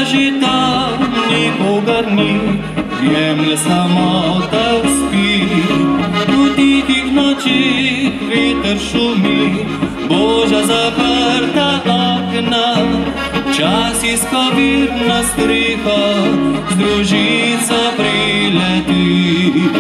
že tam nikogar ni, jemlje samota spi. V tihih nočih veter šumi, božja zaprta okna, včasih skovirna streha z družico prileti.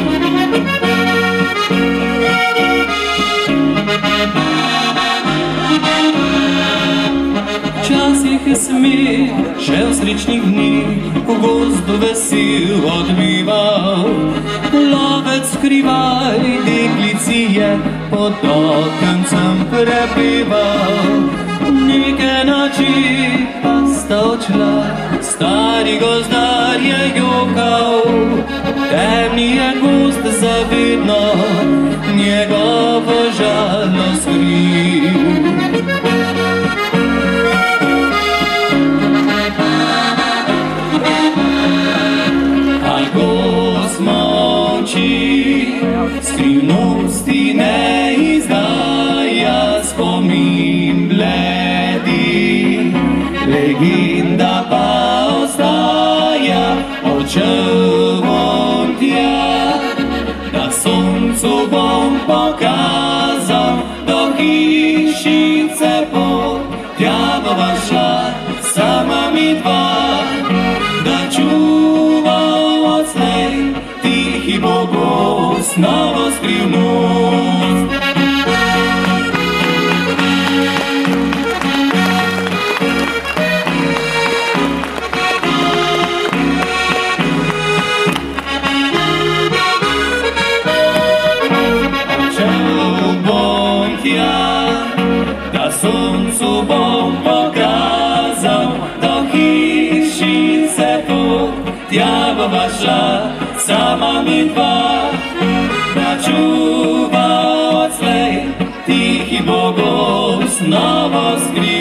Včasih je smeh še v srečnih dneh v gozdu vesel odbival. Lovec skrivaj deklici je pod okencem prepeval. Neke noči pa sta odšla, stari gozdar je jokal. Temni je gozd zavedno njegovo žalost skril. Skrivnosti ne izdaja, spomin bledi, legenda pa ostaja, odšel bom tja, da soncu bom pokazal, do hišice pot, tja bova šla sama mi dva, da čuval odslej tihi bogov novo skrivnost. Odšel bom tja, da soncu bom pokazal, do hišice pot, tja bova šla sama mi dva, čuva odslej tihi bogov novo skrivnost.